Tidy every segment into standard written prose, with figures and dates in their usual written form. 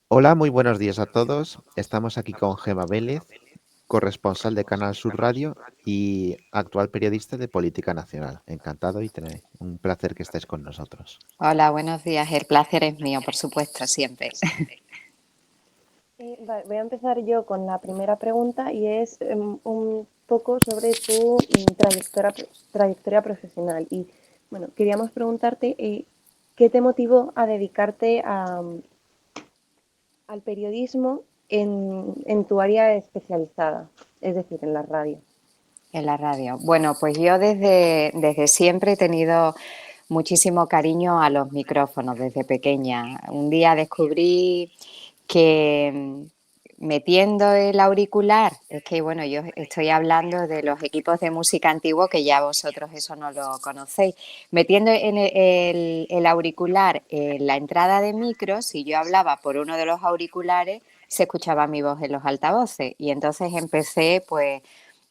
Hola, muy buenos días a todos. Estamos aquí con Gema Vélez, corresponsal de Canal Sur Radio y actual periodista de Política Nacional. Encantado y un placer que estés con nosotros. Hola, buenos días. El placer es mío, por supuesto, siempre. Voy a empezar yo con la primera pregunta y es un poco sobre tu trayectoria profesional. Y bueno, queríamos preguntarte qué te motivó a dedicarte al periodismo en tu área especializada, es decir, en la radio. En la radio. Bueno, pues yo desde siempre he tenido muchísimo cariño a los micrófonos desde pequeña. Un día descubrí que metiendo el auricular, es que bueno, yo estoy hablando de los equipos de música antiguos que ya vosotros eso no lo conocéis, metiendo en el auricular en la entrada de micro, si yo hablaba por uno de los auriculares, se escuchaba mi voz en los altavoces y entonces empecé pues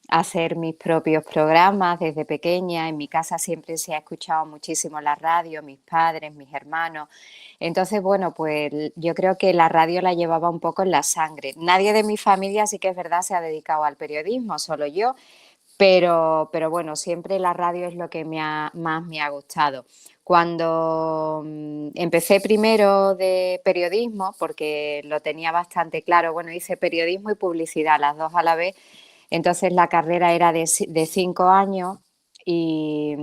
hacer mis propios programas desde pequeña. En mi casa siempre se ha escuchado muchísimo la radio, mis padres, mis hermanos. Entonces, bueno, pues yo creo que la radio la llevaba un poco en la sangre. Nadie de mi familia, sí que es verdad, se ha dedicado al periodismo, solo yo. Pero bueno, siempre la radio es lo que más me ha gustado. Cuando empecé primero de periodismo, porque lo tenía bastante claro, bueno, hice periodismo y publicidad, las dos a la vez. Entonces la carrera era de 5 años y,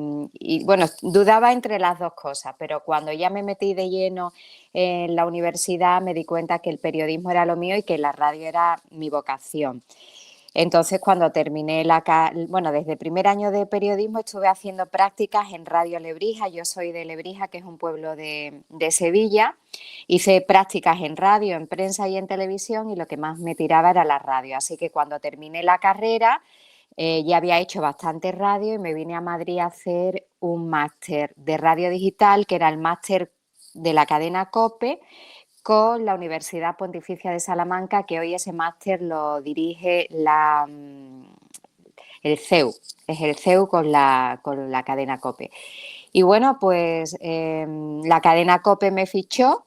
bueno, dudaba entre las dos cosas, pero cuando ya me metí de lleno en la universidad me di cuenta que el periodismo era lo mío y que la radio era mi vocación. Entonces, cuando terminé bueno, desde el primer año de periodismo estuve haciendo prácticas en Radio Lebrija. Yo soy de Lebrija, que es un pueblo de Sevilla. Hice prácticas en radio, en prensa y en televisión y lo que más me tiraba era la radio. Así que cuando terminé la carrera ya había hecho bastante radio y me vine a Madrid a hacer un máster de radio digital, que era el máster de la cadena COPE, con la Universidad Pontificia de Salamanca, que hoy ese máster lo dirige el CEU, es el CEU con la cadena COPE. Y bueno, pues la cadena COPE me fichó.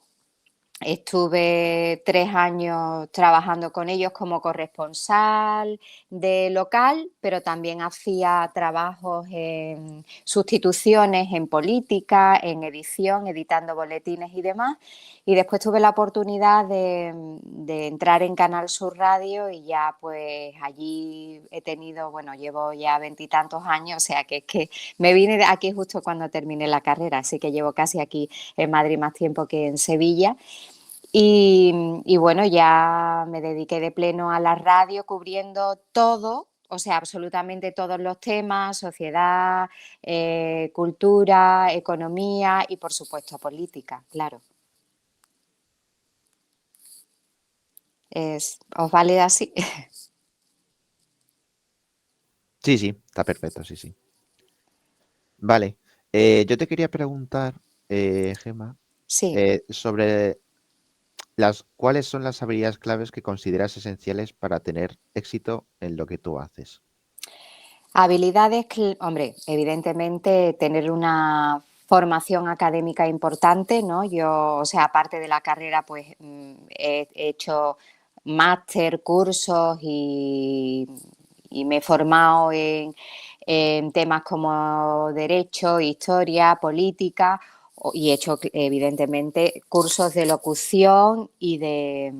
Estuve 3 años trabajando con ellos como corresponsal de local, pero también hacía trabajos en sustituciones en política, en edición, editando boletines y demás. Y después tuve la oportunidad de entrar en Canal Sur Radio y ya pues allí he tenido, bueno, llevo ya 20 y tantos años, o sea que es que me vine de aquí justo cuando terminé la carrera, así que llevo casi aquí en Madrid más tiempo que en Sevilla. Y bueno, ya me dediqué de pleno a la radio cubriendo todo, o sea, absolutamente todos los temas, sociedad, cultura, economía y por supuesto política, claro. ¿Os vale así? Sí, sí, está perfecto, sí, sí. Vale, yo te quería preguntar, Gema, Sí. sobre cuáles son las habilidades claves que consideras esenciales para tener éxito en lo que tú haces. Habilidades, hombre, evidentemente tener una formación académica importante, ¿no? Yo, o sea, aparte de la carrera, pues he hecho máster, cursos y me he formado en temas como derecho, historia, política y he hecho, evidentemente, cursos de locución y de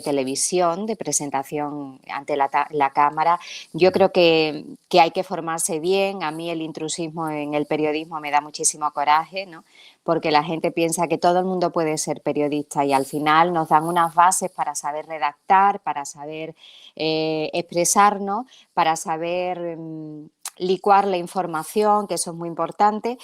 televisión, de presentación ante la cámara. Yo Ujú. creo que hay que formarse bien. A mí el intrusismo en el periodismo me da muchísimo coraje, ¿no? Porque la gente piensa que todo el mundo puede ser periodista y al final nos dan unas bases para saber redactar, para saber expresarnos, para saber licuar la información, que eso es muy importante.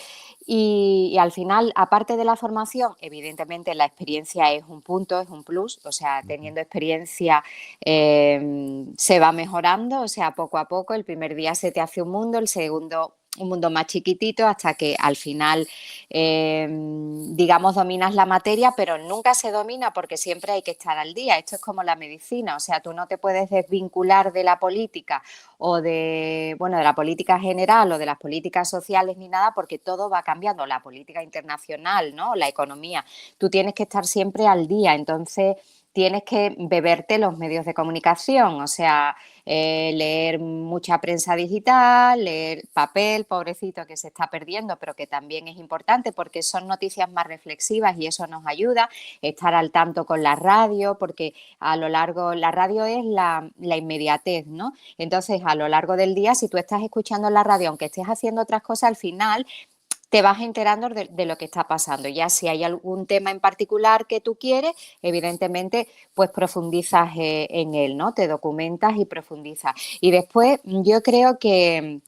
Y al final, aparte de la formación, evidentemente la experiencia es un punto, es un plus, o sea, Ujú. teniendo experiencia se va mejorando, o sea, poco a poco. El primer día se te hace un mundo, el segundo un mundo más chiquitito hasta que al final, digamos, dominas la materia, pero nunca se domina porque siempre hay que estar al día. Esto es como la medicina, o sea, tú no te puedes desvincular de la política o de, bueno, de la política general o de las políticas sociales ni nada, porque todo va cambiando, la política internacional, ¿no? La economía. Tú tienes que estar siempre al día, entonces tienes que beberte los medios de comunicación, o sea, leer mucha prensa digital, leer papel, pobrecito, que se está perdiendo, pero que también es importante porque son noticias más reflexivas y eso nos ayuda, estar al tanto con la radio, porque a lo largo, la radio es la inmediatez, ¿no? Entonces, a lo largo del día, si tú estás escuchando la radio, aunque estés haciendo otras cosas, al final te vas enterando de lo que está pasando. Ya si hay algún tema en particular que tú quieres, evidentemente, pues profundizas en él, ¿no? Te documentas y profundizas. Y después yo creo que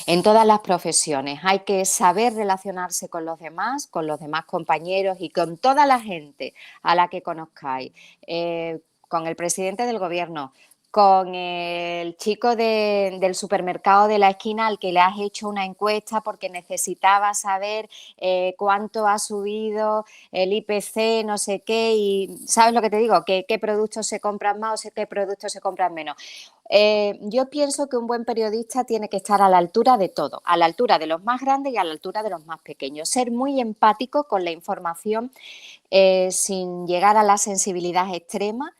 en todas las profesiones hay que saber relacionarse con los demás compañeros y con toda la gente a la que conozcáis, con el presidente del gobierno, con el chico del supermercado de la esquina al que le has hecho una encuesta porque necesitaba saber cuánto ha subido el IPC, no sé qué, y ¿sabes lo que te digo? ¿Qué productos se compran más o qué productos se compran menos? Yo pienso que un buen periodista tiene que estar a la altura de todo, a la altura de los más grandes y a la altura de los más pequeños. Ser muy empático con la información sin llegar a la sensibilidad extrema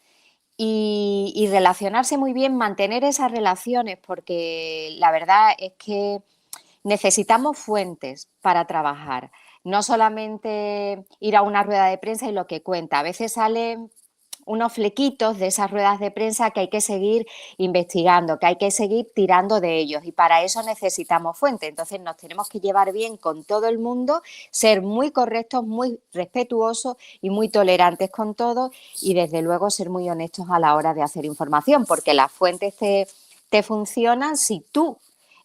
y relacionarse muy bien, mantener esas relaciones, porque la verdad es que necesitamos fuentes para trabajar. No solamente ir a una rueda de prensa y lo que cuenta. A veces salen unos flequitos de esas ruedas de prensa que hay que seguir investigando, que hay que seguir tirando de ellos y para eso necesitamos fuentes. Entonces nos tenemos que llevar bien con todo el mundo, ser muy correctos, muy respetuosos y muy tolerantes con todo y desde luego ser muy honestos a la hora de hacer información, porque las fuentes te funcionan si tú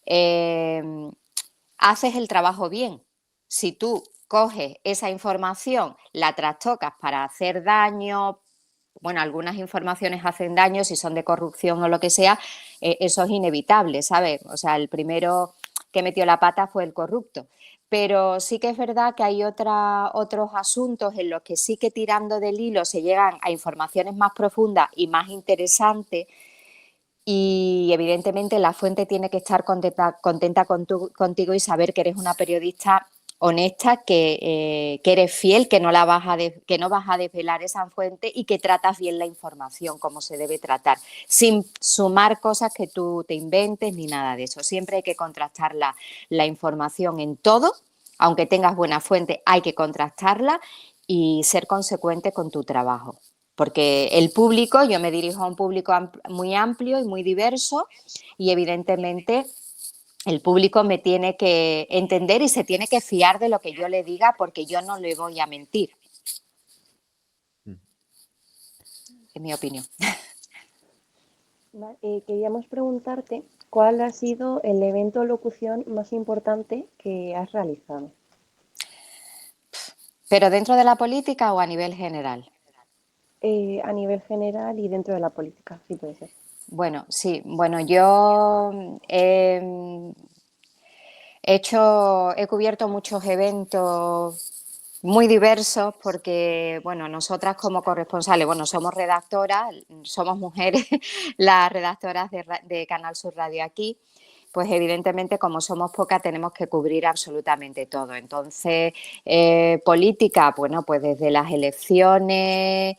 eh, haces el trabajo bien. Si tú coges esa información, la trastocas para hacer daño, bueno, algunas informaciones hacen daño, si son de corrupción o lo que sea, eso es inevitable, ¿sabes? O sea, el primero que metió la pata fue el corrupto. Pero sí que es verdad que hay otros asuntos en los que sí que tirando del hilo se llegan a informaciones más profundas y más interesantes y evidentemente la fuente tiene que estar contenta contigo y saber que eres una periodista honesta, que eres fiel, que no vas a desvelar esa fuente y que tratas bien la información como se debe tratar, sin sumar cosas que tú te inventes ni nada de eso. Siempre hay que contrastar la información en todo, aunque tengas buena fuente, hay que contrastarla y ser consecuente con tu trabajo. Porque el público, yo me dirijo a un público muy amplio y muy diverso y evidentemente el público me tiene que entender y se tiene que fiar de lo que yo le diga porque yo no le voy a mentir. Es mi opinión. Queríamos preguntarte cuál ha sido el evento o locución más importante que has realizado. ¿Pero dentro de la política o a nivel general? A nivel general y dentro de la política, sí puede ser. Bueno, sí. Bueno, yo he cubierto muchos eventos muy diversos porque, bueno, nosotras como corresponsales, bueno, somos redactoras, somos mujeres, las redactoras de Canal Sur Radio aquí, pues evidentemente como somos pocas tenemos que cubrir absolutamente todo. Entonces, política, bueno, pues desde las elecciones,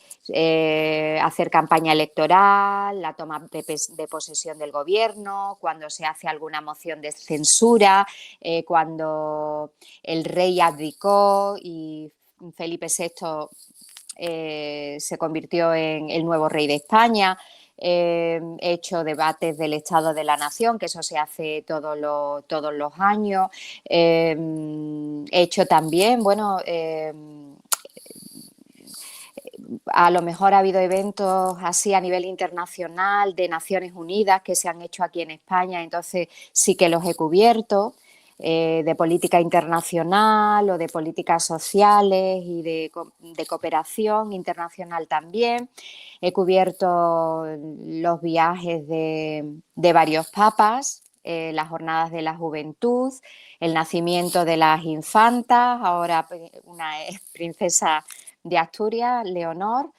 hacer campaña electoral, la toma de posesión del gobierno, cuando se hace alguna moción de censura, cuando el rey abdicó y Felipe VI se convirtió en el nuevo rey de España. He hecho debates del Estado de la Nación, que eso se hace todos los años. He hecho también, bueno, a lo mejor ha habido eventos así a nivel internacional de Naciones Unidas que se han hecho aquí en España, entonces sí que los he cubierto, de política internacional o de políticas sociales y de cooperación internacional también. He cubierto los viajes de varios papas las jornadas de la juventud, el nacimiento de las infantas, ahora una princesa de Asturias, Leonor,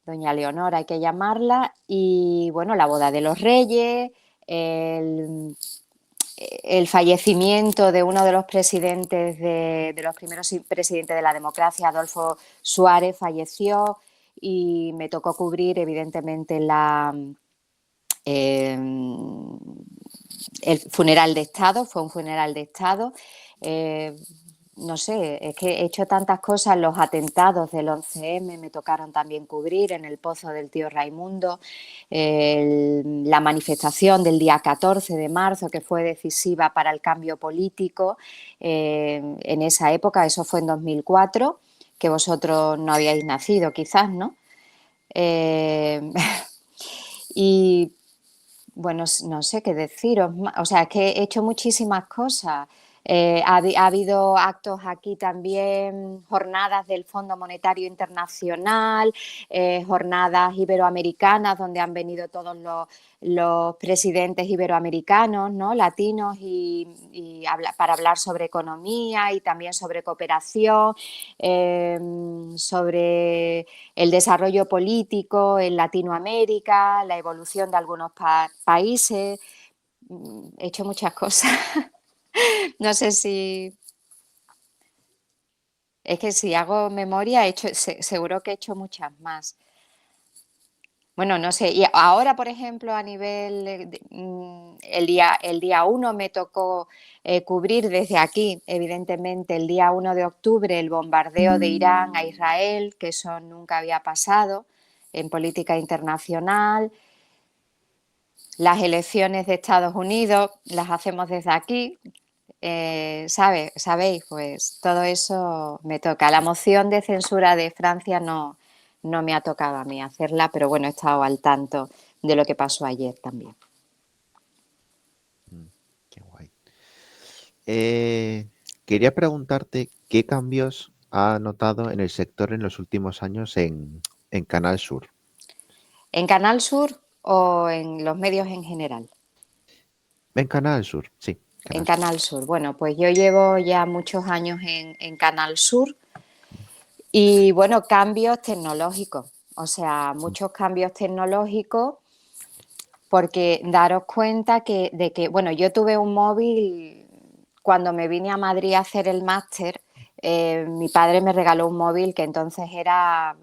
doña Leonor hay que llamarla, y bueno, la boda de los reyes, el fallecimiento de uno de los presidentes, de los primeros presidentes de la democracia, Adolfo Suárez, falleció y me tocó cubrir evidentemente el funeral de Estado, fue un funeral de Estado. No sé, es que he hecho tantas cosas, los atentados del 11M me tocaron también cubrir en el Pozo del Tío Raimundo, la manifestación del día 14 de marzo que fue decisiva para el cambio político en esa época, eso fue en 2004, que vosotros no habíais nacido quizás, ¿no? Y bueno, no sé qué deciros, o sea, es que he hecho muchísimas cosas. Ha habido actos aquí también, jornadas del Fondo Monetario Internacional, jornadas iberoamericanas donde han venido todos los presidentes iberoamericanos, ¿no? Latinos para hablar sobre economía y también sobre cooperación, sobre el desarrollo político en Latinoamérica, la evolución de algunos países. He hecho muchas cosas. No sé si... Es que si hago memoria, seguro que he hecho muchas más. Bueno, no sé. Y ahora, por ejemplo, a nivel... el día 1 me tocó cubrir desde aquí, evidentemente, el día 1 de octubre, el bombardeo de Irán a Israel, que eso nunca había pasado en política internacional. Las elecciones de Estados Unidos las hacemos desde aquí. ¿Sabéis? Pues todo eso me toca. La moción de censura de Francia no me ha tocado a mí hacerla, pero bueno, he estado al tanto de lo que pasó ayer también. Qué guay. Quería preguntarte qué cambios ha notado en el sector en los últimos años en Canal Sur. ¿En Canal Sur o en los medios en general? En Canal Sur, sí. En Canal Sur. Bueno, pues yo llevo ya muchos años en Canal Sur y bueno, cambios tecnológicos, o sea, muchos cambios tecnológicos porque daros cuenta de que, bueno, yo tuve un móvil cuando me vine a Madrid a hacer el máster. Mi padre me regaló un móvil que entonces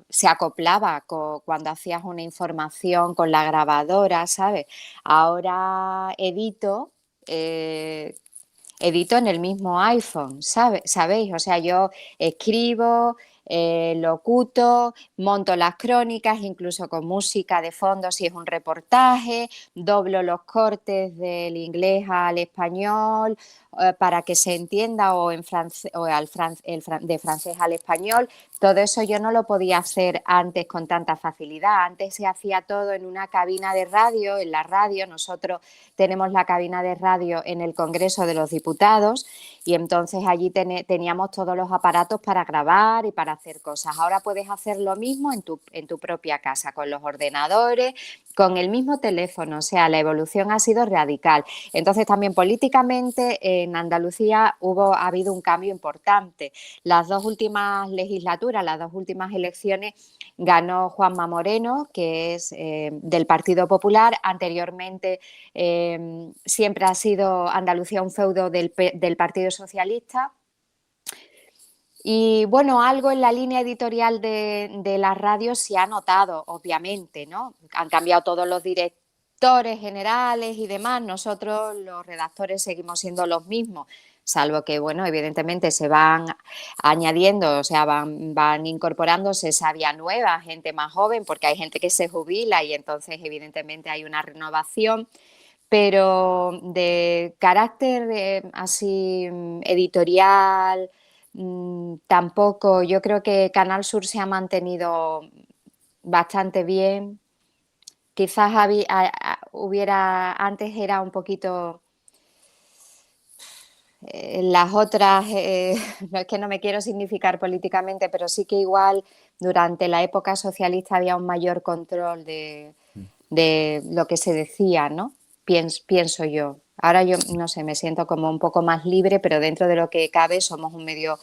se acoplaba cuando hacías una información con la grabadora, ¿sabes? Ahora edito en el mismo iPhone, ¿sabéis? O sea, yo escribo, locuto, monto las crónicas, incluso con música de fondo si es un reportaje, doblo los cortes del inglés al español para que se entienda o, en francés, o de francés al español. Todo eso yo no lo podía hacer antes con tanta facilidad. Antes se hacía todo en una cabina de radio, en la radio. Nosotros tenemos la cabina de radio en el Congreso de los Diputados y entonces allí teníamos todos los aparatos para grabar y para hacer cosas. Ahora puedes hacer lo mismo en tu propia casa, con los ordenadores, con el mismo teléfono. O sea, la evolución ha sido radical. Entonces también políticamente en Andalucía ha habido un cambio importante. Las dos últimas legislaturas, las dos últimas elecciones, ganó Juanma Moreno, que es del Partido Popular. Anteriormente siempre ha sido Andalucía un feudo del Partido Socialista. Y bueno, algo en la línea editorial de la radio se ha notado, obviamente, ¿no? Han cambiado todos los directores generales y demás. Nosotros, los redactores, seguimos siendo los mismos, salvo que, bueno, evidentemente se van añadiendo, o sea, van incorporándose sabia nueva, gente más joven, porque hay gente que se jubila y entonces, evidentemente, hay una renovación. Pero de carácter así editorial, tampoco. Yo creo que Canal Sur se ha mantenido bastante bien. Quizás antes era un poquito las otras, no es que no me quiero significar políticamente, pero sí que igual durante la época socialista había un mayor control de lo que se decía, ¿no? Pienso yo. Ahora yo, no sé, me siento como un poco más libre, pero dentro de lo que cabe somos un medio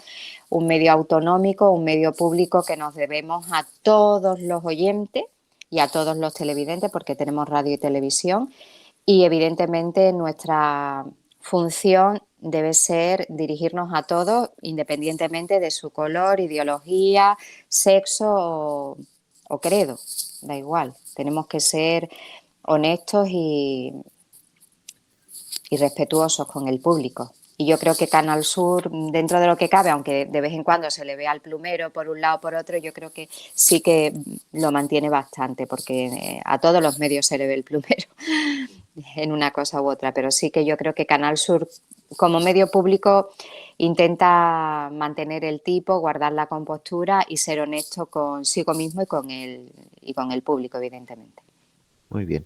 autonómico, un medio público que nos debemos a todos los oyentes y a todos los televidentes, porque tenemos radio y televisión, y evidentemente nuestra función debe ser dirigirnos a todos, independientemente de su color, ideología, sexo o credo, da igual. Tenemos que ser honestos y respetuosos con el público. Y yo creo que Canal Sur, dentro de lo que cabe, aunque de vez en cuando se le vea al plumero por un lado o por otro, yo creo que sí que lo mantiene bastante, porque a todos los medios se le ve el plumero en una cosa u otra, pero sí que yo creo que Canal Sur, como medio público, intenta mantener el tipo, guardar la compostura y ser honesto consigo mismo y con el público, evidentemente. Muy bien.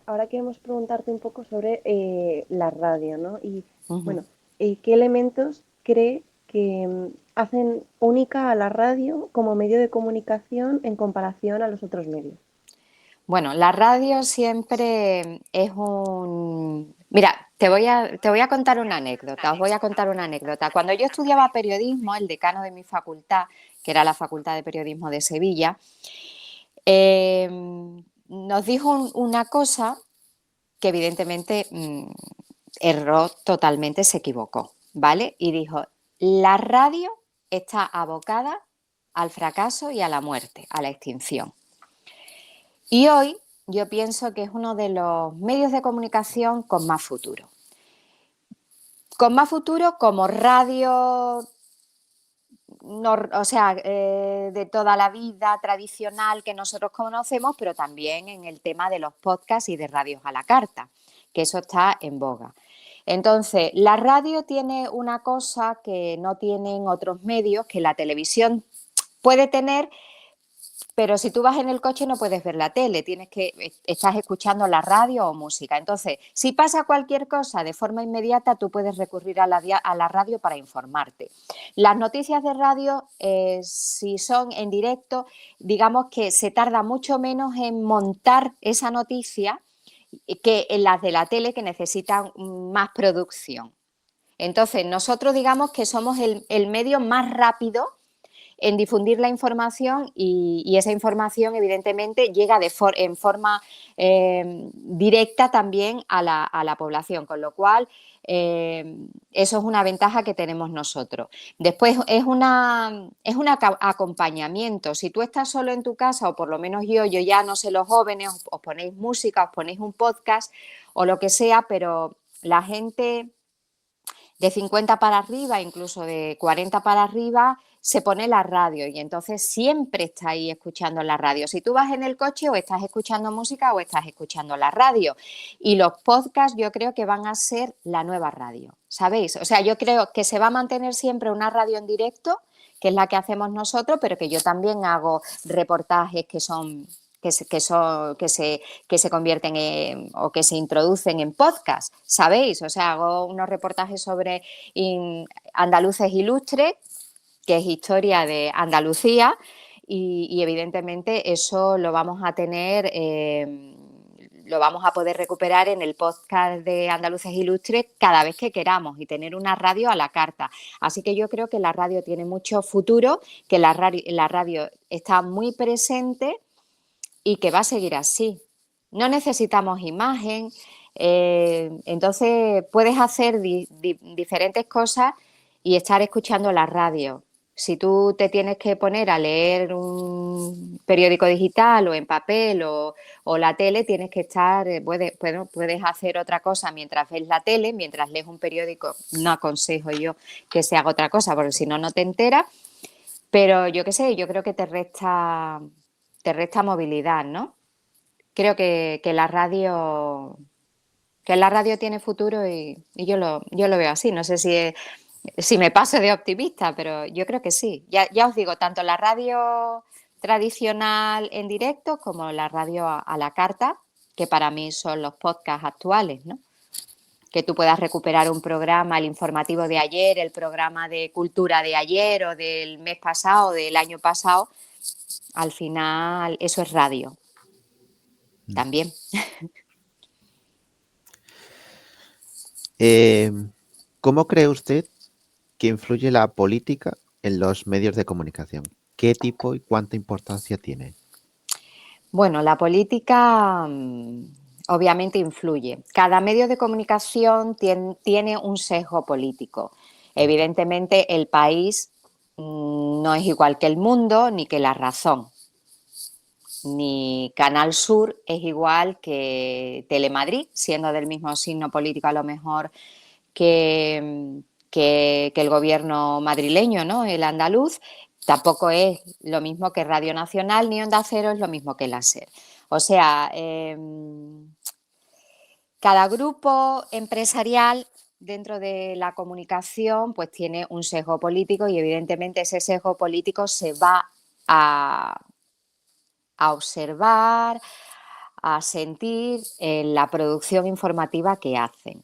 Ahora queremos preguntarte un poco sobre la radio, ¿no? Y Uh-huh. bueno, ¿qué elementos cree que hacen única a la radio como medio de comunicación en comparación a los otros medios? Bueno, la radio siempre es un... Mira, te voy a contar una anécdota, os voy a contar una anécdota. Cuando yo estudiaba periodismo, el decano de mi facultad, que era la Facultad de Periodismo de Sevilla, nos dijo una cosa que evidentemente erró totalmente, se equivocó, ¿vale? Y dijo, la radio está abocada al fracaso y a la muerte, a la extinción. Y hoy yo pienso que es uno de los medios de comunicación con más futuro. Con más futuro como radio, no, o sea, de toda la vida tradicional que nosotros conocemos, pero también en el tema de los podcasts y de radios a la carta, que eso está en boga. Entonces, la radio tiene una cosa que no tienen otros medios, que la televisión puede tener, pero si tú vas en el coche no puedes ver la tele, estás escuchando la radio o música. Entonces, si pasa cualquier cosa de forma inmediata, tú puedes recurrir a la radio para informarte. Las noticias de radio, si son en directo, digamos que se tarda mucho menos en montar esa noticia que en las de la tele, que necesitan más producción. Entonces, nosotros digamos que somos el medio más rápido en difundir la información y esa información evidentemente llega en forma directa también a la población, con lo cual eso es una ventaja que tenemos nosotros. Después es un acompañamiento. Si tú estás solo en tu casa, o por lo menos yo ya no sé los jóvenes, os ponéis música, os ponéis un podcast o lo que sea, pero la gente de 50 para arriba, incluso de 40 para arriba, se pone la radio y entonces siempre está ahí escuchando la radio. Si tú vas en el coche, o estás escuchando música o estás escuchando la radio. Y los podcasts yo creo que van a ser la nueva radio, ¿sabéis? O sea, yo creo que se va a mantener siempre una radio en directo, que es la que hacemos nosotros, pero que yo también hago reportajes que se convierten o que se introducen en podcast, ¿sabéis? O sea, hago unos reportajes sobre andaluces ilustres, que es historia de Andalucía, y evidentemente eso lo vamos a tener, lo vamos a poder recuperar en el podcast de Andaluces Ilustres cada vez que queramos y tener una radio a la carta. Así que yo creo que la radio tiene mucho futuro, que la radio está muy presente y que va a seguir así. No necesitamos imagen, entonces puedes hacer diferentes cosas y estar escuchando la radio. Si tú te tienes que poner a leer un periódico digital o en papel o la tele, tienes que estar, puedes hacer otra cosa mientras ves la tele, mientras lees un periódico. No aconsejo yo que se haga otra cosa, porque si no, no te enteras. Pero yo qué sé, yo creo que te resta movilidad, ¿no? Creo que la radio tiene futuro y yo lo veo así. No sé si me paso de optimista, pero yo creo que sí. Ya os digo, tanto la radio tradicional en directo como la radio a la carta, que para mí son los podcasts actuales, ¿no? Que tú puedas recuperar un programa, el informativo de ayer, el programa de cultura de ayer o del mes pasado, del año pasado. Al final, eso es radio. también. ¿Cómo cree usted que influye la política en los medios de comunicación? ¿Qué tipo y cuánta importancia tiene? Bueno, la política obviamente influye. Cada medio de comunicación tiene un sesgo político. Evidentemente, el país no es igual que el mundo ni que La Razón. Ni Canal Sur es igual que Telemadrid, siendo del mismo signo político a lo mejor que el gobierno madrileño, ¿no? El andaluz. Tampoco es lo mismo que Radio Nacional, ni Onda Cero es lo mismo que la SER. O sea, cada grupo empresarial dentro de la comunicación pues tiene un sesgo político y evidentemente ese sesgo político se va a observar, a sentir en la producción informativa que hacen.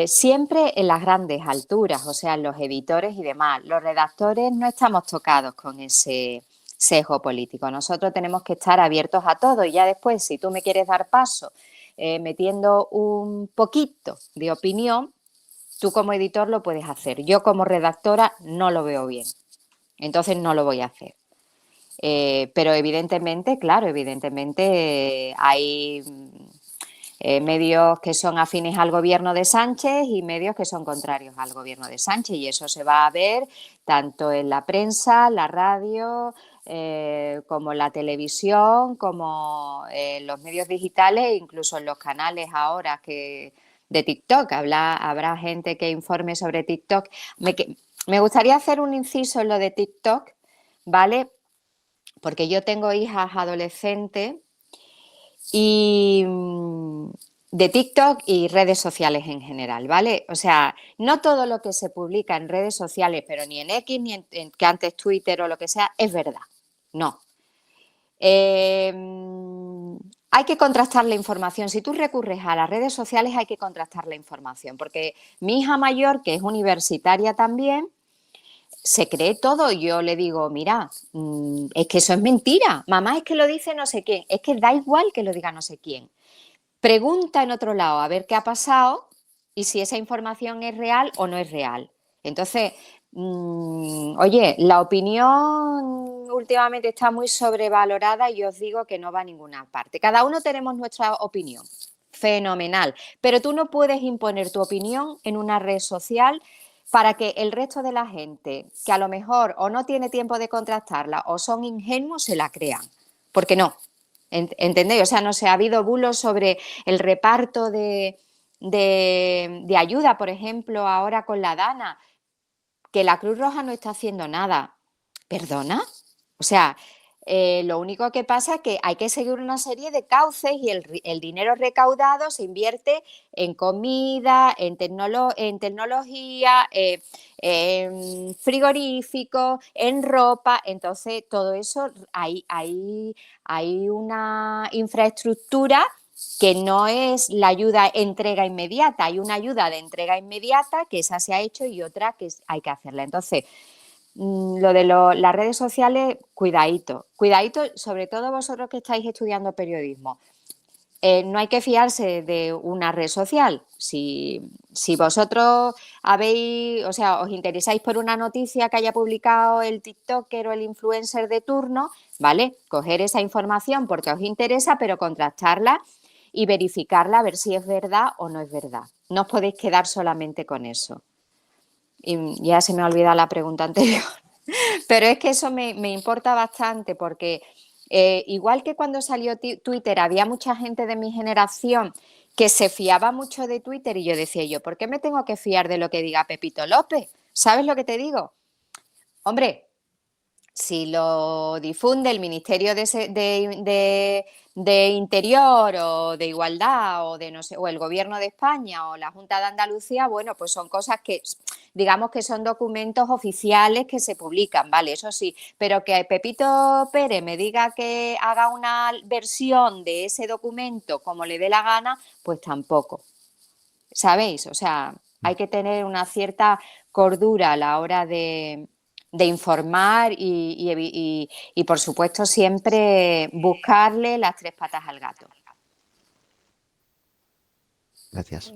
Siempre en las grandes alturas, o sea, los editores y demás. Los redactores no estamos tocados con ese sesgo político. Nosotros tenemos que estar abiertos a todo y ya después, si tú me quieres dar paso metiendo un poquito de opinión, tú como editor lo puedes hacer. Yo como redactora no lo veo bien, entonces no lo voy a hacer. Pero evidentemente, claro, evidentemente hay medios que son afines al gobierno de Sánchez y medios que son contrarios al gobierno de Sánchez y eso se va a ver tanto en la prensa, la radio, como la televisión, como en los medios digitales e incluso en los canales ahora de TikTok. Habrá gente que informe sobre TikTok. Me gustaría hacer un inciso en lo de TikTok, ¿vale? Porque yo tengo hijas adolescentes y de TikTok y redes sociales en general, ¿vale? O sea, no todo lo que se publica en redes sociales, pero ni en X, ni en que antes Twitter o lo que sea, es verdad. No. Hay que contrastar la información. Si tú recurres a las redes sociales, hay que contrastar la información, porque mi hija mayor, que es universitaria también, se cree todo. Yo le digo, mira, es que eso es mentira. Mamá, es que lo dice no sé quién. Es que da igual que lo diga no sé quién. Pregunta en otro lado a ver qué ha pasado y si esa información es real o no es real. Entonces, oye, la opinión últimamente está muy sobrevalorada y os digo que no va a ninguna parte. Cada uno tenemos nuestra opinión. Fenomenal. Pero tú no puedes imponer tu opinión en una red social para que el resto de la gente, que a lo mejor o no tiene tiempo de contrastarla o son ingenuos, se la crean. Porque no. ¿Entendéis? O sea, no sé, ha habido bulos sobre el reparto de ayuda, por ejemplo, ahora con la Dana, que la Cruz Roja no está haciendo nada. ¿Perdona? O sea, lo único que pasa es que hay que seguir una serie de cauces y el dinero recaudado se invierte en comida, en tecnología, en frigoríficos, en ropa. Entonces, todo eso, hay una infraestructura que no es la ayuda entrega inmediata, hay una ayuda de entrega inmediata que esa se ha hecho y otra que hay que hacerla. Entonces, lo de las redes sociales, cuidadito, cuidadito, sobre todo vosotros que estáis estudiando periodismo. No hay que fiarse de una red social. Si vosotros habéis, o sea, os interesáis por una noticia que haya publicado el TikToker o el influencer de turno, ¿vale? Coger esa información porque os interesa, pero contrastarla y verificarla a ver si es verdad o no es verdad. No os podéis quedar solamente con eso. Y ya se me ha olvidado la pregunta anterior. Pero es que eso me importa bastante porque igual que cuando salió Twitter había mucha gente de mi generación que se fiaba mucho de Twitter y yo decía yo, ¿por qué me tengo que fiar de lo que diga Pepito López? ¿Sabes lo que te digo? Hombre, si lo difunde el Ministerio de Interior o de Igualdad o de no sé, o el Gobierno de España o la Junta de Andalucía, bueno, pues son cosas que digamos que son documentos oficiales que se publican, vale, eso sí, pero que Pepito Pérez me diga que haga una versión de ese documento como le dé la gana, pues tampoco. ¿Sabéis? O sea, hay que tener una cierta cordura a la hora de de informar y, por supuesto, siempre buscarle las 3 patas al gato. Gracias.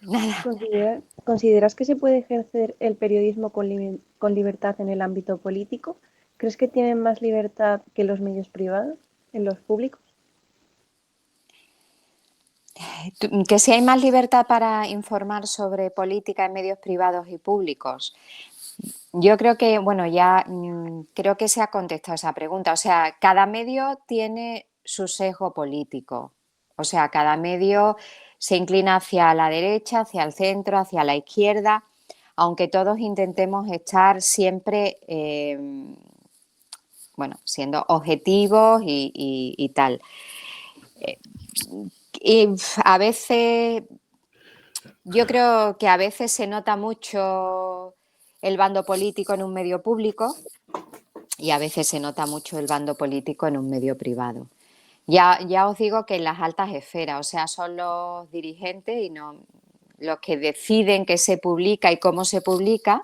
Nada. ¿Consideras que se puede ejercer el periodismo con libertad en el ámbito político? ¿Crees que tienen más libertad que los medios privados, en los públicos? Que si hay más libertad para informar sobre política en medios privados y públicos. Yo creo que, bueno, ya creo que se ha contestado esa pregunta. O sea, cada medio tiene su sesgo político. O sea, cada medio se inclina hacia la derecha, hacia el centro, hacia la izquierda, aunque todos intentemos estar siempre, bueno, siendo objetivos y tal. Y a veces, yo creo que a veces se nota mucho el bando político en un medio público y a veces se nota mucho el bando político en un medio privado. Ya os digo que en las altas esferas, o sea, son los dirigentes y no los que deciden qué se publica y cómo se publica,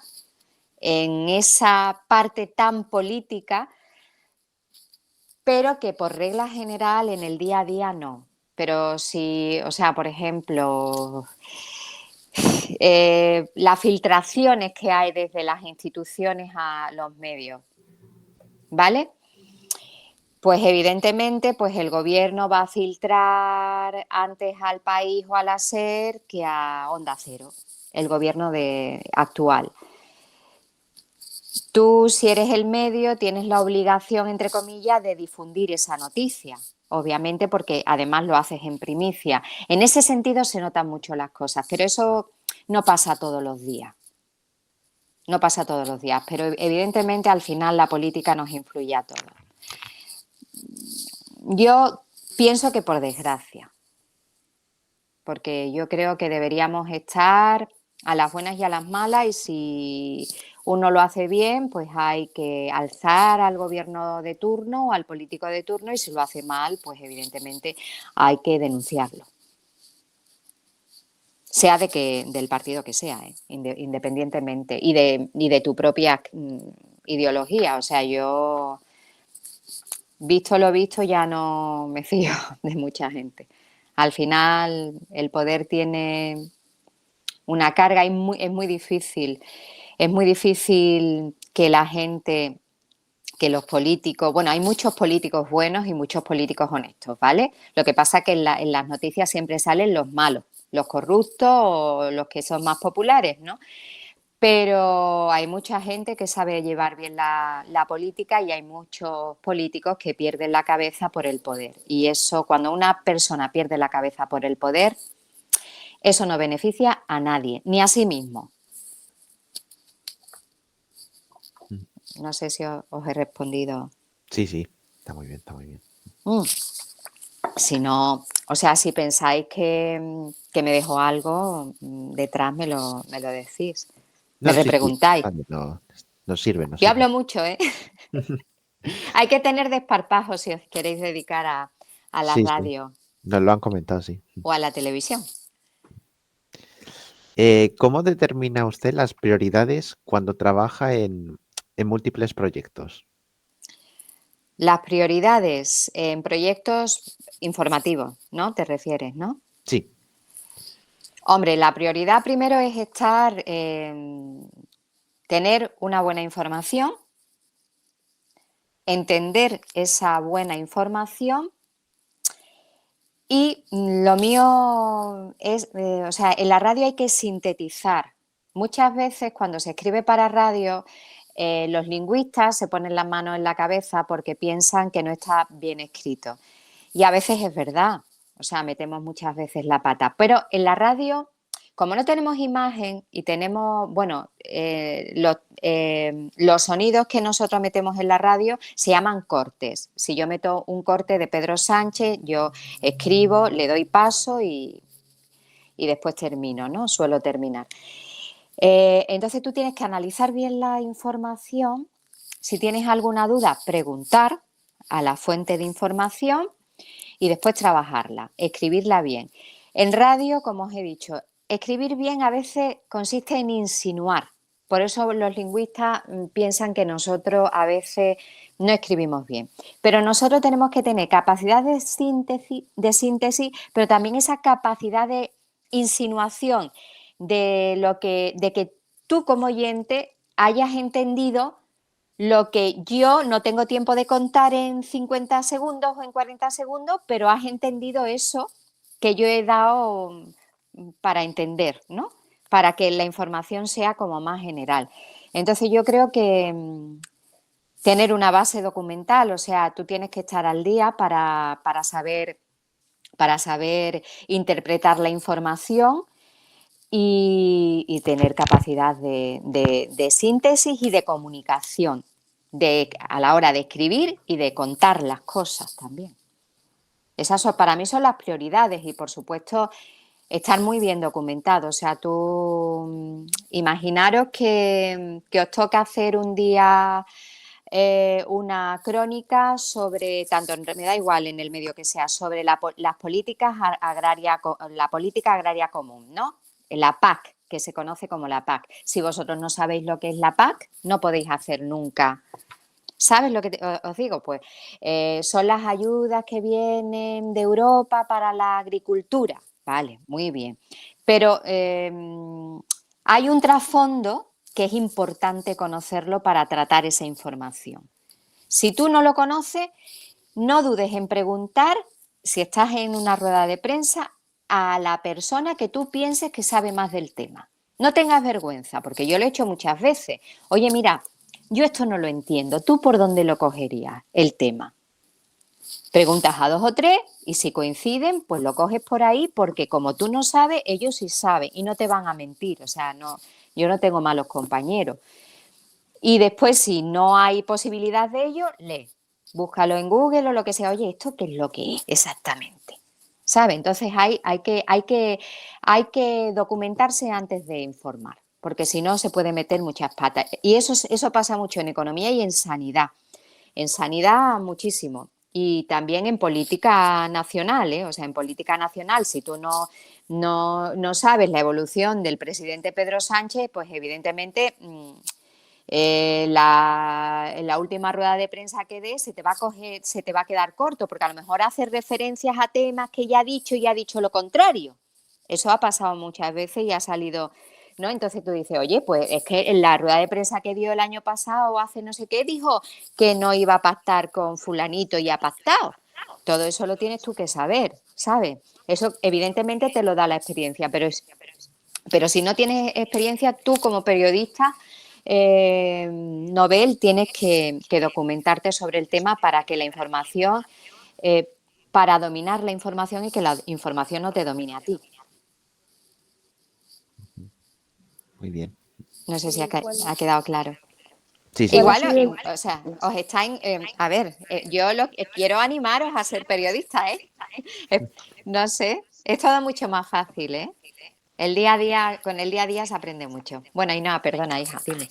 en esa parte tan política, pero que por regla general en el día a día no. Pero si, o sea, por ejemplo, las filtraciones que hay desde las instituciones a los medios, ¿vale? Pues evidentemente, pues el gobierno va a filtrar antes al País o a la SER que a Onda Cero, el gobierno actual. Tú, si eres el medio, tienes la obligación, entre comillas, de difundir esa noticia, obviamente porque además lo haces en primicia. En ese sentido se notan mucho las cosas, pero eso no pasa todos los días. No pasa todos los días, pero evidentemente al final la política nos influye a todos. Yo pienso que por desgracia, porque yo creo que deberíamos estar a las buenas y a las malas y si uno lo hace bien, pues hay que alzar al gobierno de turno o al político de turno y si lo hace mal, pues evidentemente hay que denunciarlo. Sea del partido que sea, independientemente, y de tu propia ideología. O sea, yo, visto lo visto, ya no me fío de mucha gente. Al final, el poder tiene una carga y es muy difícil. Es muy difícil que la gente, que los políticos, bueno, hay muchos políticos buenos y muchos políticos honestos, ¿vale? Lo que pasa es que en las noticias siempre salen los malos, los corruptos o los que son más populares, ¿no? Pero hay mucha gente que sabe llevar bien la política y hay muchos políticos que pierden la cabeza por el poder. Y eso, cuando una persona pierde la cabeza por el poder, eso no beneficia a nadie, ni a sí mismo. No sé si os he respondido. Sí, está muy bien, está muy bien. Si no, o sea, si pensáis que me dejo algo, detrás me lo decís. Me No, sí, repreguntáis. nos sirve. Yo hablo mucho, ¿eh? Hay que tener desparpajo si os queréis dedicar a la Sí, radio nos lo han comentado, sí. o a la televisión. ¿Cómo determina usted las prioridades cuando trabaja en múltiples proyectos? Las prioridades en proyectos informativos, ¿no? ¿Te refieres, no? Sí. Hombre, la prioridad primero es tener una buena información, entender esa buena información y lo mío es, o sea, en la radio hay que sintetizar. Muchas veces cuando se escribe para radio, los lingüistas se ponen las manos en la cabeza porque piensan que no está bien escrito. Y a veces es verdad, o sea, metemos muchas veces la pata. Pero en la radio, como no tenemos imagen y tenemos, bueno, los sonidos que nosotros metemos en la radio se llaman cortes. Si yo meto un corte de Pedro Sánchez, yo escribo, le doy paso y después termino, ¿no? Suelo terminar. Entonces tú tienes que analizar bien la información. Si tienes alguna duda, preguntar a la fuente de información y después trabajarla, escribirla bien. En radio, como os he dicho, escribir bien a veces consiste en insinuar, Por eso los lingüistas piensan que nosotros a veces no escribimos bien. Pero nosotros tenemos que tener capacidad de síntesis, pero también esa capacidad de insinuación de que tú como oyente hayas entendido lo que yo no tengo tiempo de contar en 50 segundos o en 40 segundos, pero has entendido eso que yo he dado para entender, ¿no? Para que la información sea como más general. Entonces yo creo que tener una base documental, o sea, tú tienes que estar al día para saber interpretar la información y tener capacidad de síntesis y de comunicación a la hora de escribir y de contar las cosas también. Esas para mí son las prioridades y, por supuesto, estar muy bien documentado. O sea, tú imaginaros que os toca hacer un día una crónica sobre, tanto me da igual en el medio que sea, sobre las políticas agrarias, la política agraria común, ¿no? La PAC, que se conoce como la PAC. Si vosotros no sabéis lo que es la PAC, no podéis hacer nunca. ¿Sabes lo que os digo? Pues son las ayudas que vienen de Europa para la agricultura. Vale, muy bien. Pero hay un trasfondo que es importante conocerlo para tratar esa información. Si tú no lo conoces, no dudes en preguntar, si estás en una rueda de prensa, a la persona que tú pienses que sabe más del tema. No tengas vergüenza, porque yo lo he hecho muchas veces. Oye, mira, yo esto no lo entiendo. ¿Tú por dónde lo cogerías, el tema? Preguntas a 2 o 3 y si coinciden, pues lo coges por ahí porque como tú no sabes, ellos sí saben y no te van a mentir. O sea, no, yo no tengo malos compañeros. Y después, si no hay posibilidad de ello, lee. Búscalo en Google o lo que sea. Oye, ¿esto qué es lo que es exactamente? ¿Sabe? Entonces hay que documentarse antes de informar, porque si no se puede meter muchas patas. Y eso pasa mucho en economía y en sanidad. En sanidad muchísimo. Y también en política nacional, ¿eh? O sea, en política nacional, si tú no sabes la evolución del presidente Pedro Sánchez, pues evidentemente en la última rueda de prensa que dé se te va a quedar corto, porque a lo mejor hace referencias a temas que ya ha dicho y ha dicho lo contrario. Eso ha pasado muchas veces y ha salido, ¿no? Entonces tú dices, oye, pues es que en la rueda de prensa que dio el año pasado o hace no sé qué, dijo que no iba a pactar con fulanito y ha pactado. Todo eso lo tienes tú que saber, ¿sabes? Eso evidentemente te lo da la experiencia, pero si no tienes experiencia, tú como periodista novel tienes que documentarte sobre el tema para que la información, para dominar la información y que la información no te domine a ti. Muy bien. No sé si ha quedado claro. Sí, sí. Igual, o sea, os estáis, a ver, yo quiero animaros a ser periodistas, ¿eh? No sé, es todo mucho más fácil, ¿eh? El día a día, con el día a día se aprende mucho. Bueno, y no, perdona, hija, dime.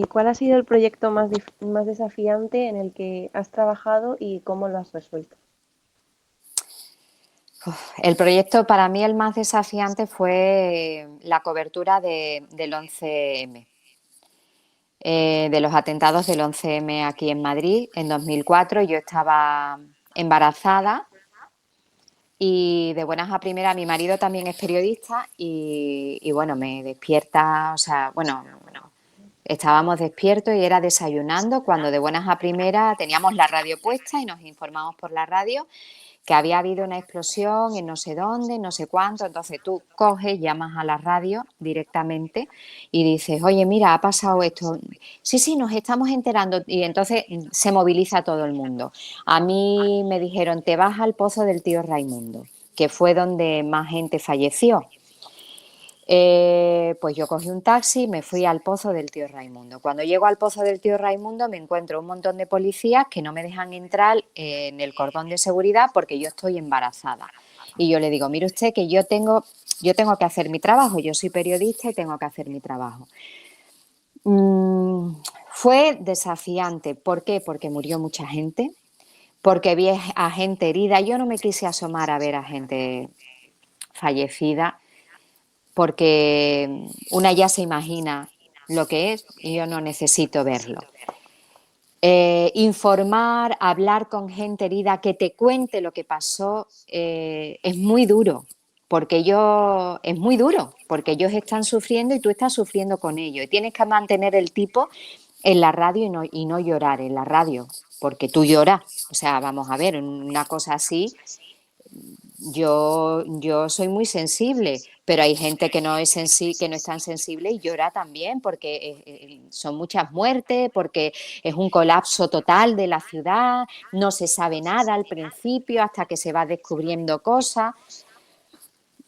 ¿Cuál ha sido el proyecto más desafiante en el que has trabajado y cómo lo has resuelto? El proyecto para mí el más desafiante fue la cobertura del 11M, de los atentados del 11M aquí en Madrid en 2004. Yo estaba embarazada y de buenas a primeras mi marido también es periodista y bueno, me despierta, o sea, bueno, estábamos despiertos y era desayunando cuando de buenas a primeras teníamos la radio puesta y nos informamos por la radio que había habido una explosión en no sé dónde, no sé cuánto. Entonces tú coges, llamas a la radio directamente y dices, oye, mira, ha pasado esto. Sí, sí, nos estamos enterando. Y entonces se moviliza todo el mundo. A mí me dijeron, te vas al pozo del tío Raimundo, que fue donde más gente falleció. Pues yo cogí un taxi y me fui al pozo del tío Raimundo. Cuando llego al pozo del tío Raimundo me encuentro un montón de policías que no me dejan entrar en el cordón de seguridad porque yo estoy embarazada. Y yo le digo, mire usted que yo tengo que hacer mi trabajo, yo soy periodista y tengo que hacer mi trabajo. Fue desafiante. ¿Por qué? Porque murió mucha gente, porque vi a gente herida. Yo no me quise asomar a ver a gente fallecida, porque una ya se imagina lo que es y yo no necesito verlo. Informar, hablar con gente herida, que te cuente lo que pasó, es muy duro, porque ellos están sufriendo y tú estás sufriendo con ellos. Y tienes que mantener el tipo en la radio y no llorar en la radio, porque tú lloras. O sea, vamos a ver, una cosa así, yo soy muy sensible, pero hay gente que no es tan sensible y llora también, porque son muchas muertes, porque es un colapso total de la ciudad, no se sabe nada al principio hasta que se va descubriendo cosas.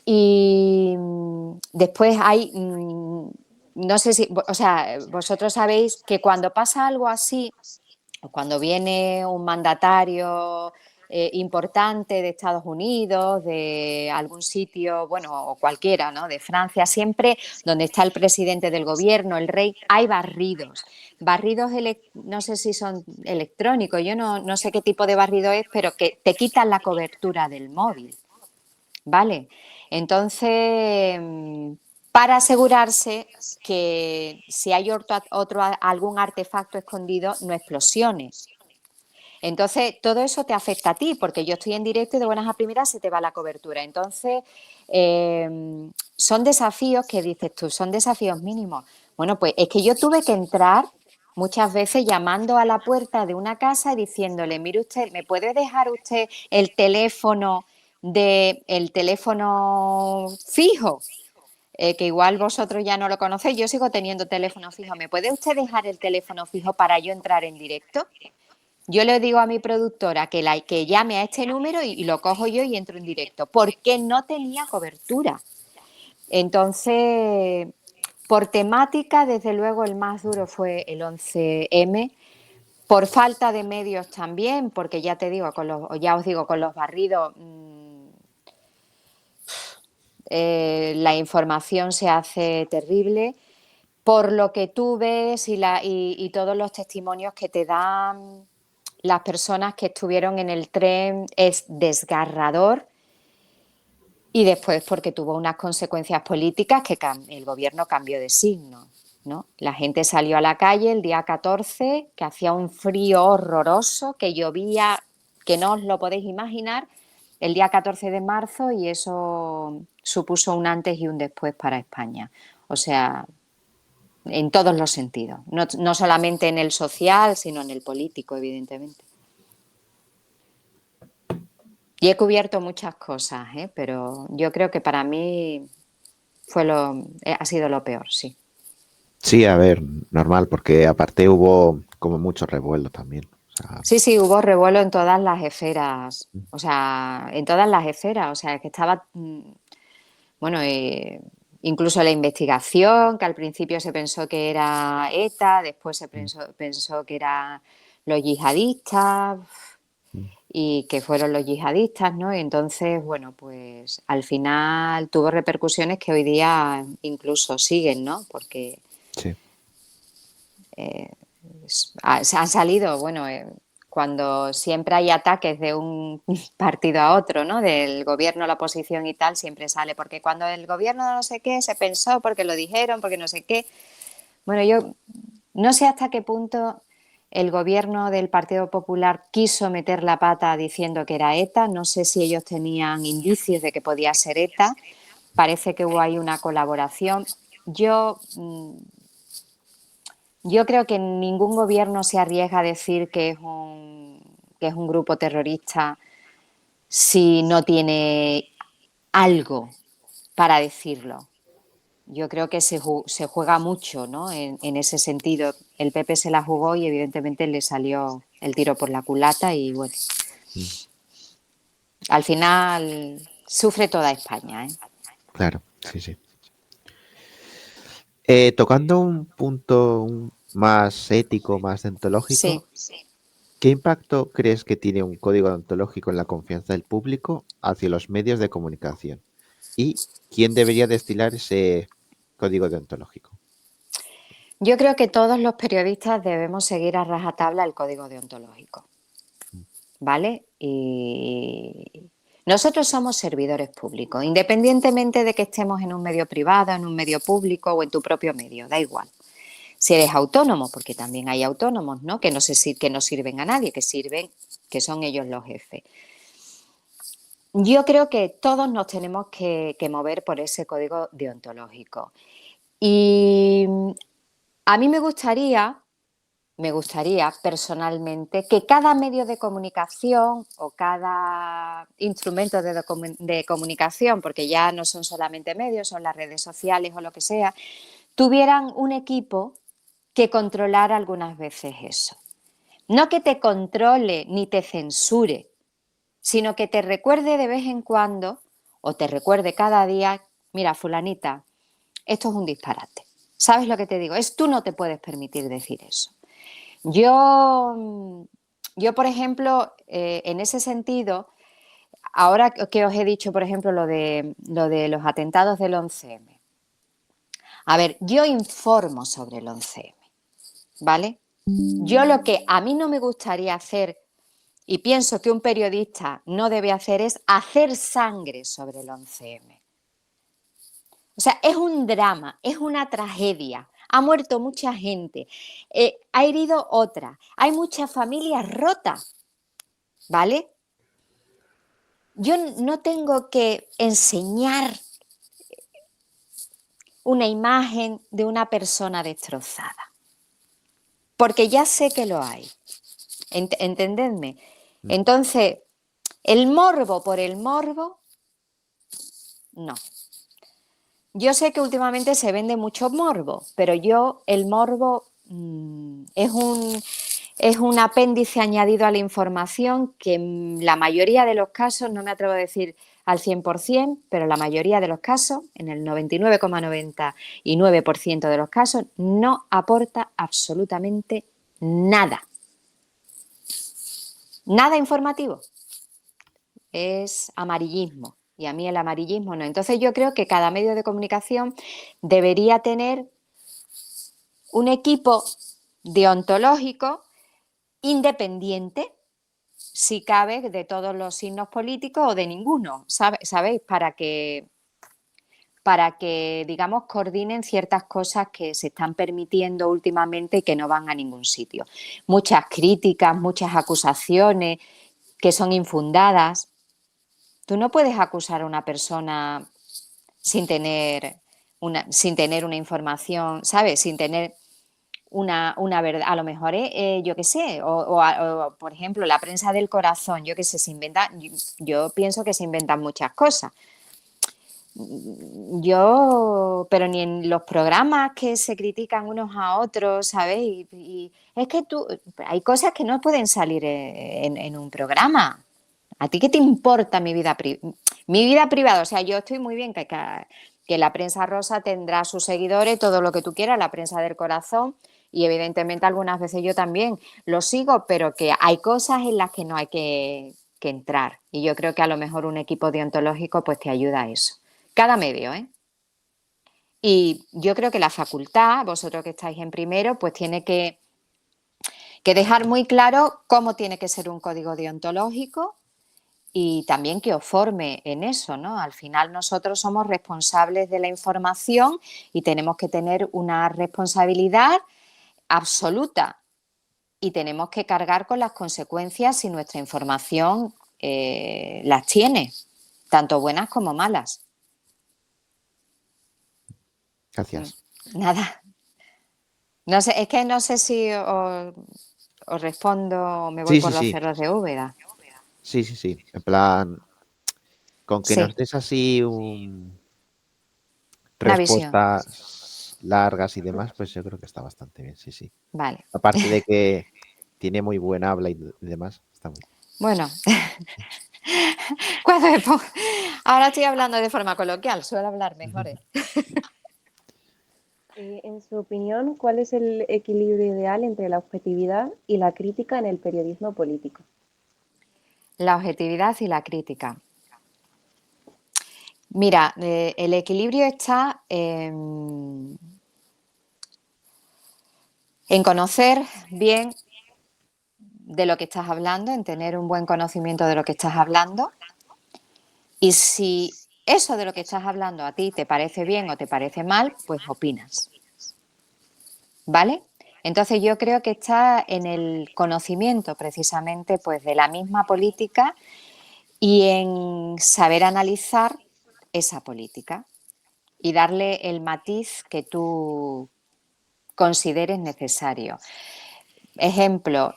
Y después hay, no sé si, o sea, vosotros sabéis que cuando pasa algo así, cuando viene un mandatario importante de Estados Unidos, de algún sitio, bueno, o cualquiera, ¿no? De Francia, siempre donde está el presidente del gobierno, el rey, hay barridos. Barridos, no sé si son electrónicos, yo no sé qué tipo de barrido es, pero que te quitan la cobertura del móvil, ¿vale? Entonces, para asegurarse que si hay algún artefacto escondido, no explosione. Entonces, todo eso te afecta a ti, porque yo estoy en directo y de buenas a primeras se te va la cobertura. Entonces, son desafíos que dices tú, son desafíos mínimos. Bueno, pues es que yo tuve que entrar muchas veces llamando a la puerta de una casa y diciéndole, mire usted, ¿me puede dejar usted el teléfono fijo? Que igual vosotros ya no lo conocéis, yo sigo teniendo teléfono fijo. ¿Me puede usted dejar el teléfono fijo para yo entrar en directo? Yo le digo a mi productora que llame a este número y lo cojo yo y entro en directo, porque no tenía cobertura. Entonces, por temática, desde luego el más duro fue el 11M, por falta de medios también, porque ya te digo, ya os digo, con los barridos, la información se hace terrible. Por lo que tú ves y todos los testimonios que te dan las personas que estuvieron en el tren, es desgarrador. Y después porque tuvo unas consecuencias políticas que el gobierno cambió de signo, ¿no? La gente salió a la calle el día 14, que hacía un frío horroroso, que llovía, que no os lo podéis imaginar, el día 14 de marzo, y eso supuso un antes y un después para España. O sea, en todos los sentidos, no solamente en el social, sino en el político, evidentemente. Y he cubierto muchas cosas, pero yo creo que para mí ha sido lo peor, sí. Sí, a ver, normal, porque aparte hubo como mucho revuelo también. O sea, Sí, hubo revuelo en todas las esferas, o sea, es que estaba, bueno, incluso la investigación, que al principio se pensó que era ETA, después se pensó que eran los yihadistas, y que fueron los yihadistas, ¿no? Y entonces, bueno, pues al final tuvo repercusiones que hoy día incluso siguen, ¿no? Porque sí. se han salido, bueno, cuando siempre hay ataques de un partido a otro, ¿no? Del gobierno a la oposición y tal, siempre sale, porque cuando el gobierno no sé qué se pensó, porque lo dijeron, porque no sé qué. Bueno, yo no sé hasta qué punto el gobierno del Partido Popular quiso meter la pata diciendo que era ETA. No sé si ellos tenían indicios de que podía ser ETA. Parece que hubo ahí una colaboración. Yo creo que ningún gobierno se arriesga a decir que es un grupo terrorista si no tiene algo para decirlo. Yo creo que se juega mucho, ¿no? En ese sentido. El PP se la jugó y evidentemente le salió el tiro por la culata y bueno, al final sufre toda España, ¿eh? Claro, sí, sí. Tocando un punto más ético, más deontológico, Sí. ¿qué impacto crees que tiene un código deontológico en la confianza del público hacia los medios de comunicación? ¿Y quién debería destilar ese código deontológico? Yo creo que todos los periodistas debemos seguir a rajatabla el código deontológico, ¿vale? Y nosotros somos servidores públicos, independientemente de que estemos en un medio privado, en un medio público o en tu propio medio, da igual. Si eres autónomo, porque también hay autónomos, ¿no? Que no sirven a nadie, que son ellos los jefes. Yo creo que todos nos tenemos que mover por ese código deontológico. Y a mí me gustaría personalmente que cada medio de comunicación o cada instrumento de comunicación, porque ya no son solamente medios, son las redes sociales o lo que sea, tuvieran un equipo que controlara algunas veces eso. No que te controle ni te censure, sino que te recuerde de vez en cuando o te recuerde cada día, mira, fulanita, esto es un disparate. ¿Sabes lo que te digo? Tú no te puedes permitir decir eso. Yo, por ejemplo, en ese sentido, ahora que os he dicho, por ejemplo, lo de los atentados del 11M. A ver, yo informo sobre el 11M, ¿vale? Yo lo que a mí no me gustaría hacer, y pienso que un periodista no debe hacer, es hacer sangre sobre el 11M. O sea, es un drama, es una tragedia. Ha muerto mucha gente, ha herido otra, hay muchas familias rotas, ¿vale? Yo no tengo que enseñar una imagen de una persona destrozada, porque ya sé que lo hay. ¿Entendedme? Entonces, el morbo por el morbo, no. Yo sé que últimamente se vende mucho morbo, pero el morbo es un apéndice añadido a la información que en la mayoría de los casos, no me atrevo a decir al 100%, pero la mayoría de los casos, en el 99,99% de los casos, no aporta absolutamente nada. Nada informativo. Es amarillismo. Y a mí el amarillismo no. Entonces yo creo que cada medio de comunicación debería tener un equipo deontológico independiente, si cabe, de todos los signos políticos o de ninguno, ¿sabéis? Para que, digamos, coordinen ciertas cosas que se están permitiendo últimamente y que no van a ningún sitio. Muchas críticas, muchas acusaciones que son infundadas. Tú no puedes acusar a una persona sin tener una información, ¿sabes? Sin tener una verdad. A lo mejor, yo qué sé, o, por ejemplo, la prensa del corazón, yo qué sé, se inventa, yo pienso que se inventan muchas cosas. Pero ni en los programas que se critican unos a otros, ¿sabes? Y es que hay cosas que no pueden salir en un programa. ¿A ti qué te importa mi vida privada? O sea, yo estoy muy bien que la prensa rosa tendrá sus seguidores, todo lo que tú quieras, la prensa del corazón, y evidentemente algunas veces yo también lo sigo, pero que hay cosas en las que no hay que entrar. Y yo creo que a lo mejor un equipo deontológico pues te ayuda a eso. Cada medio, ¿eh? Y yo creo que la facultad, vosotros que estáis en primero, pues tiene que dejar muy claro cómo tiene que ser un código deontológico y también que os forme en eso, ¿no? Al final nosotros somos responsables de la información y tenemos que tener una responsabilidad absoluta y tenemos que cargar con las consecuencias si nuestra información las tiene, tanto buenas como malas. Gracias. Nada. No sé, es que no sé si os respondo o me voy Sí, por sí, los sí. cerros de Úbeda. Sí, sí, sí. En plan, con que Sí, nos des así una visión. respuestas largas y demás, pues yo creo que está bastante bien, sí, sí. Vale. Aparte de que tiene muy buen habla y demás, está muy bien. Bueno, cuando ahora estoy hablando de forma coloquial, suelo hablar mejor, ¿eh? En su opinión, ¿cuál es el equilibrio ideal entre la objetividad y la crítica en el periodismo político? La objetividad y la crítica. Mira, el equilibrio está en conocer bien de lo que estás hablando, en tener un buen conocimiento de lo que estás hablando. Y si eso de lo que estás hablando a ti te parece bien o te parece mal, pues opinas. ¿vale? Entonces yo creo que está en el conocimiento precisamente pues de la misma política y en saber analizar esa política y darle el matiz que tú consideres necesario. Ejemplo,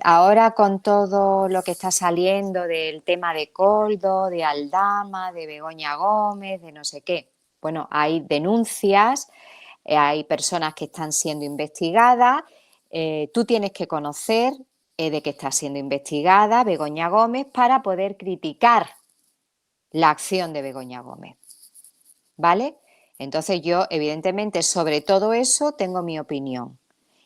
ahora con todo lo que está saliendo del tema de Koldo, de Aldama, de Begoña Gómez, de no sé qué, bueno, hay denuncias, hay personas que están siendo investigadas, tú tienes que conocer de qué está siendo investigada Begoña Gómez para poder criticar la acción de Begoña Gómez, ¿vale? Entonces yo, evidentemente, sobre todo eso tengo mi opinión.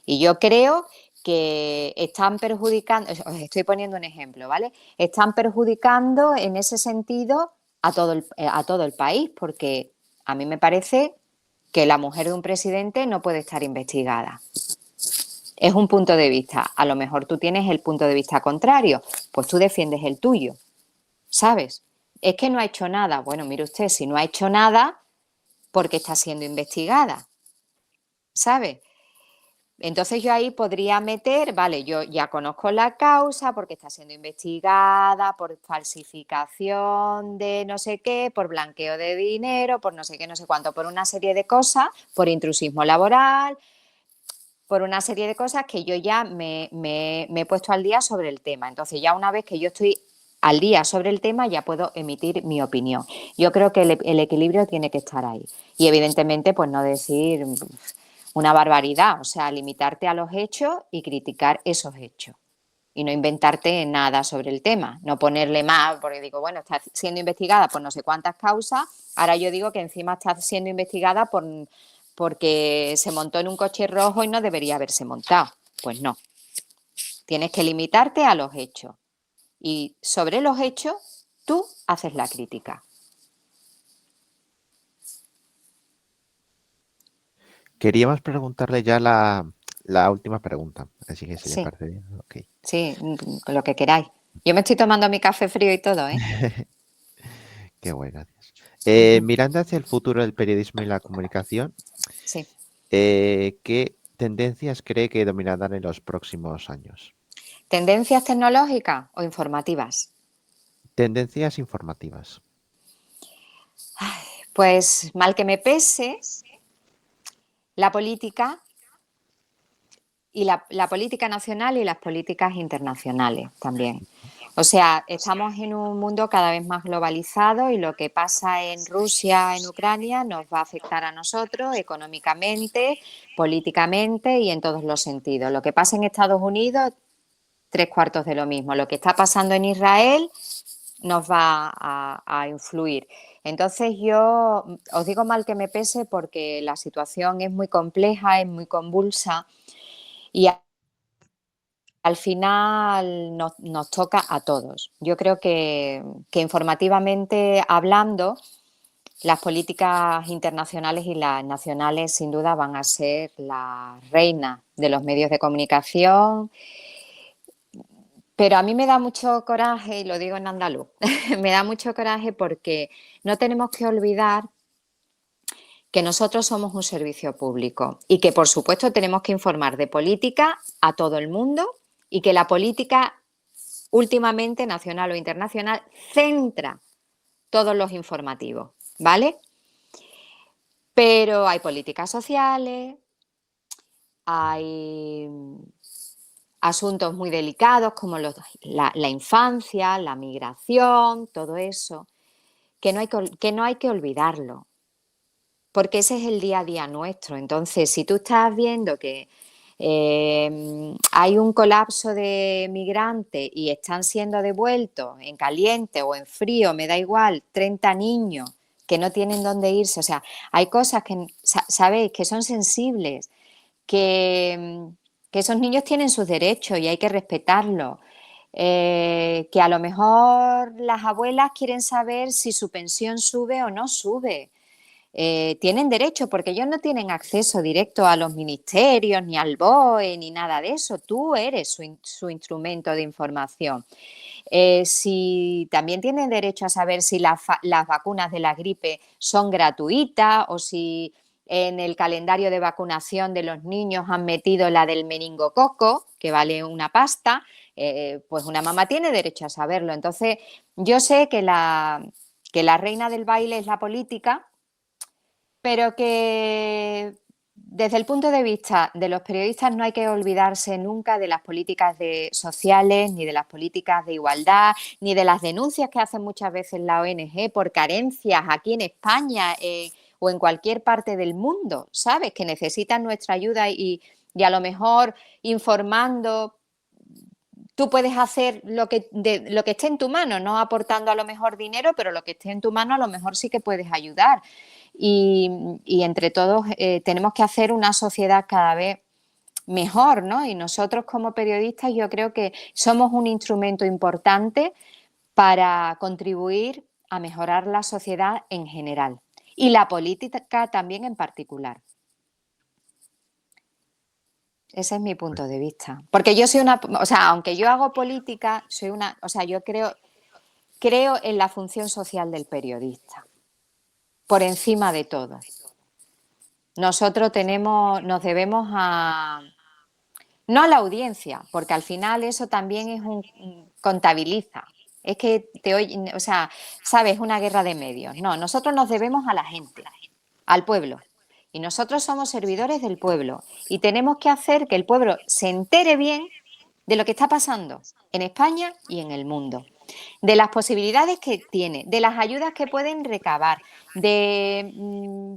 Y yo creo que están perjudicando, os estoy poniendo un ejemplo, ¿vale? Están perjudicando en ese sentido a todo el país, porque a mí me parece que la mujer de un presidente no puede estar investigada. Es un punto de vista. A lo mejor tú tienes el punto de vista contrario, pues tú defiendes el tuyo, ¿sabes? Es que no ha hecho nada. Bueno, mire usted, si no ha hecho nada, ¿por qué está siendo investigada? ¿Sabe? Entonces yo ahí podría meter, vale, yo ya conozco la causa porque está siendo investigada por falsificación de no sé qué, por blanqueo de dinero, por no sé qué, no sé cuánto, por una serie de cosas, por intrusismo laboral, por una serie de cosas que yo ya me he puesto al día sobre el tema. Entonces ya una vez que yo estoy al día sobre el tema ya puedo emitir mi opinión. Yo creo que el equilibrio tiene que estar ahí. Y evidentemente pues no decir una barbaridad, o sea, limitarte a los hechos y criticar esos hechos. Y no inventarte nada sobre el tema, no ponerle más, porque digo, bueno, está siendo investigada por no sé cuántas causas, ahora yo digo que encima está siendo investigada porque se montó en un coche rojo y no debería haberse montado. Pues no, tienes que limitarte a los hechos. Y sobre los hechos, tú haces la crítica. Queríamos preguntarle ya la última pregunta, así que si le Sí, parece bien. Ok. sí, lo que queráis. Yo me estoy tomando mi café frío y todo, ¿eh? Qué bueno, gracias. Mirando hacia el futuro del periodismo y la comunicación, Sí. ¿qué tendencias cree que dominarán en los próximos años? ¿Tendencias tecnológicas o informativas? Tendencias informativas. Pues mal que me pese, la política y la política nacional y las políticas internacionales también. O sea, estamos en un mundo cada vez más globalizado y lo que pasa en Rusia, en Ucrania, nos va a afectar a nosotros económicamente, políticamente y en todos los sentidos. Lo que pasa en Estados Unidos, 3/4 de lo mismo. Lo que está pasando en Israel nos va a influir. Entonces yo os digo mal que me pese porque la situación es muy compleja, es muy convulsa y al final nos toca a todos. Yo creo que informativamente hablando, las políticas internacionales y las nacionales sin duda van a ser la reina de los medios de comunicación, pero a mí me da mucho coraje, y lo digo en andaluz, me da mucho coraje porque no tenemos que olvidar que nosotros somos un servicio público y que por supuesto tenemos que informar de política a todo el mundo y que la política últimamente, nacional o internacional, centra todos los informativos, ¿vale? Pero hay políticas sociales, hay asuntos muy delicados como la infancia, la migración, todo eso, que no hay que olvidarlo, porque ese es el día a día nuestro. Entonces, si tú estás viendo que hay un colapso de migrantes y están siendo devueltos en caliente o en frío, me da igual, 30 niños que no tienen dónde irse, o sea, hay cosas que, sabéis, que son sensibles, que, que esos niños tienen sus derechos y hay que respetarlos. Que a lo mejor las abuelas quieren saber si su pensión sube o no sube. Tienen derecho porque ellos no tienen acceso directo a los ministerios, ni al BOE, ni nada de eso. Tú eres su instrumento de información. Si también tienen derecho a saber si las vacunas de la gripe son gratuitas o si en el calendario de vacunación de los niños han metido la del meningococo, que vale una pasta, pues una mamá tiene derecho a saberlo. Entonces, yo sé que la reina del baile es la política, pero que desde el punto de vista de los periodistas no hay que olvidarse nunca de las políticas sociales, ni de las políticas de igualdad, ni de las denuncias que hacen muchas veces la ONG por carencias aquí en España o en cualquier parte del mundo, ¿sabes? Que necesitan nuestra ayuda y a lo mejor informando. Tú puedes hacer lo que esté en tu mano, no aportando a lo mejor dinero, pero lo que esté en tu mano a lo mejor sí que puedes ayudar. Y entre todos tenemos que hacer una sociedad cada vez mejor, ¿no? Y nosotros como periodistas yo creo que somos un instrumento importante para contribuir a mejorar la sociedad en general y la política también en particular. Ese es mi punto de vista. Porque yo soy aunque yo hago política, yo creo en la función social del periodista, por encima de todo. Nosotros nos debemos no a la audiencia, porque al final eso también es contabiliza. Es que sabes, una guerra de medios. No, nosotros nos debemos a la gente, al pueblo. Y nosotros somos servidores del pueblo y tenemos que hacer que el pueblo se entere bien de lo que está pasando en España y en el mundo, de las posibilidades que tiene, de las ayudas que pueden recabar, de,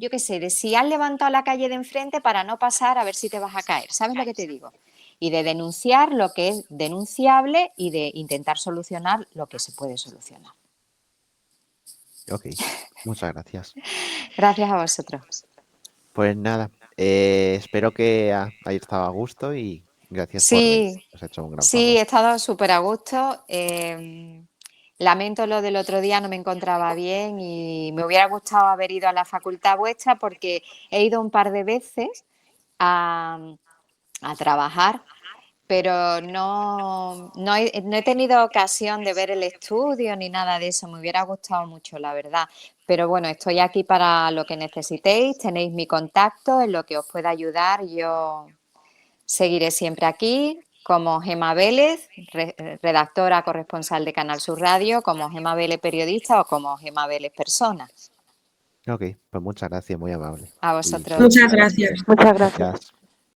yo qué sé, de si has levantado la calle de enfrente para no pasar a ver si te vas a caer, ¿sabes lo que te digo? Y de denunciar lo que es denunciable y de intentar solucionar lo que se puede solucionar. Ok, muchas gracias. Gracias a vosotros. Pues nada, espero que hayas estado a gusto y gracias por venir. Os he hecho un gran favor. Sí, he estado súper a gusto. Lamento lo del otro día, no me encontraba bien y me hubiera gustado haber ido a la facultad vuestra porque he ido un par de veces a trabajar, pero no he tenido ocasión de ver el estudio ni nada de eso. Me hubiera gustado mucho, la verdad. Pero bueno, estoy aquí para lo que necesitéis. Tenéis mi contacto, en lo que os pueda ayudar. Yo seguiré siempre aquí como Gema Vélez, redactora corresponsal de Canal Sur Radio, como Gema Vélez periodista o como Gema Vélez persona. Ok, pues muchas gracias, muy amable. A vosotros. Muchas gracias. Muchas gracias. Gracias.